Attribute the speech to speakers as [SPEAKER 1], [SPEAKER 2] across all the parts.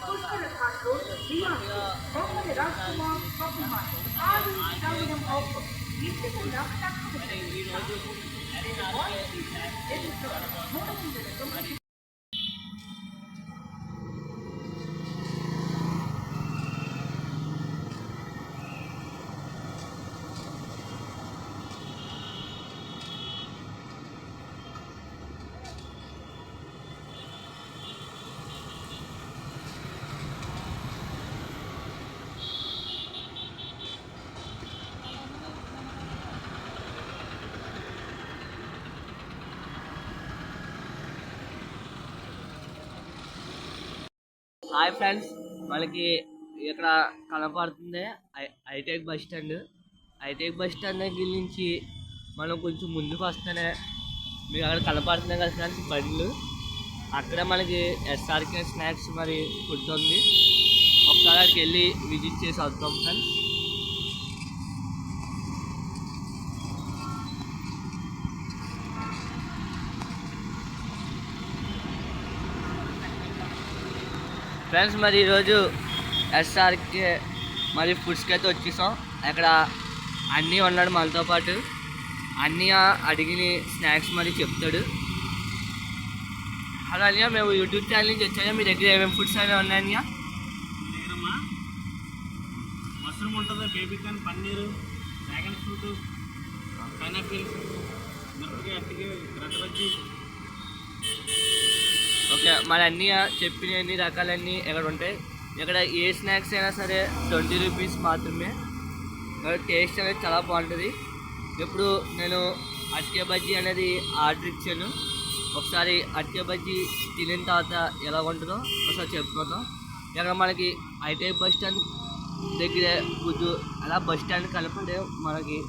[SPEAKER 1] पुष्कर घाट road Bihar Mohammad राजकुमार shopping mart आदि श्रावणम offer ఇంటికన్నా తక్కువ
[SPEAKER 2] hi friends, మనకి ఇక్కడ కనపడుతుంది hitech bus stand. Hitech bus stand దగ్గర నుంచి మనం కొంచెం ముందుకు వస్తేనే మీకు అక్కడ కనపడుతున్నాయి కదా ఫ్రెండ్స్ బండ్లు. అక్కడ మనకి ఎస్ఆర్కే స్నాక్స్ మరి ఫుడ్ ఉంది. ఒకసారి అక్కడికి వెళ్ళి విజిట్ చేసి వద్దాం ఫ్రెండ్స్. ఫ్రెండ్స్ మరి ఈరోజు ఎస్ఆర్కే మరి ఫుడ్స్కి అయితే వచ్చేసాం. అక్కడ అన్నీ ఉన్నాడు మనతో పాటు. అన్నీ అడిగిన స్నాక్స్ మరి చెప్తాడు. హలో అన్నయ్య, మేము యూట్యూబ్ ఛానల్ నుంచి వచ్చాయా? మీ దగ్గర ఏమేమి ఫుడ్స్ అనేవి ఉన్నాయా?
[SPEAKER 3] దగ్గరమ్మా మష్రూమ్ ఉంటుంది, baby corn, paneer, dragon fruit, pineapple, మిరపకాయ, అట్టికి, బ్రెడ్ బజ్జీ.
[SPEAKER 2] ఓకే, మరి అన్నీ చెప్పిన అన్ని రకాలన్నీ ఎక్కడ ఉంటాయి. ఇక్కడ ఏ స్నాక్స్ అయినా సరే 20 రూపీస్ మాత్రమే. టేస్ట్ అనేది చాలా బాగుంటుంది. ఇప్పుడు నేను అట్టికే బజ్జీ అనేది ఆర్డర్ ఇచ్చాను. ఒకసారి అట్టికే బజ్జీ తినిన తర్వాత ఎలా ఉంటుందో ఒకసారి చెప్పుకుందాం. ఇక్కడ మనకి హైటెక్ బస్ స్టాండ్ దగ్గర గుడ్డు అలా బస్ స్టాండ్ కనపడే మనకి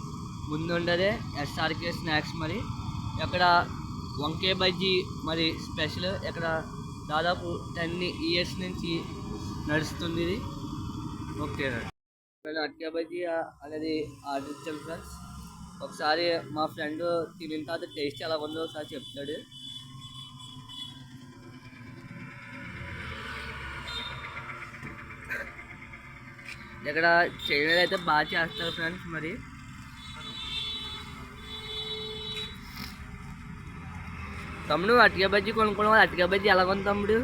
[SPEAKER 2] ముందు ఉండదే ఎస్ఆర్కే స్నాక్స్. మరి ఇక్కడ వంకాయ బజ్జీ మరి స్పెషల్. ఇక్కడ దాదాపు 10 ఇయర్స్ నుంచి నడుస్తుంది ఇది. ఓకే, నేను అట్టికే బజ్జీ అనేది ఆర్డర్ ఇచ్చాను ఫ్రెండ్స్. ఒకసారి మా ఫ్రెండ్ తినిన తర్వాత టేస్ట్ ఎలా ఉందో ఒకసారి చెప్తాడు. ఇక్కడ చైనా అయితే బాగా చేస్తారు ఫ్రెండ్స్. మరి తమ్ముడు అట్టికే బజ్జీ కొనుక్కోవడం, అట్టికే బజ్జీ ఎలా ఉంది తమ్ముడు?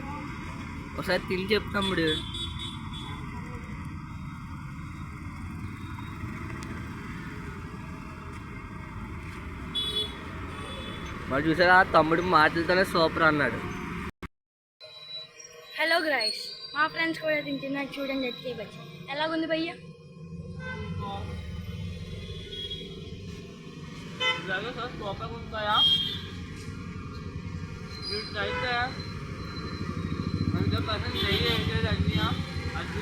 [SPEAKER 2] ఒకసారి తిని చెప్పు తమ్ముడు. మరి చూసారా, తమ్ముడు మాటలతోనే సూపర్ అన్నాడు.
[SPEAKER 4] హలో గైస్, మా ఫ్రెండ్స్ కూడా తింటున్నారు చూడండి. అట్టికే బజ్జీ ఎలాగుంది భయ్యా?
[SPEAKER 2] సూపర్ ఉంటాయా? అయితే 100% నెయ్యి వేసేది అన్నీ అది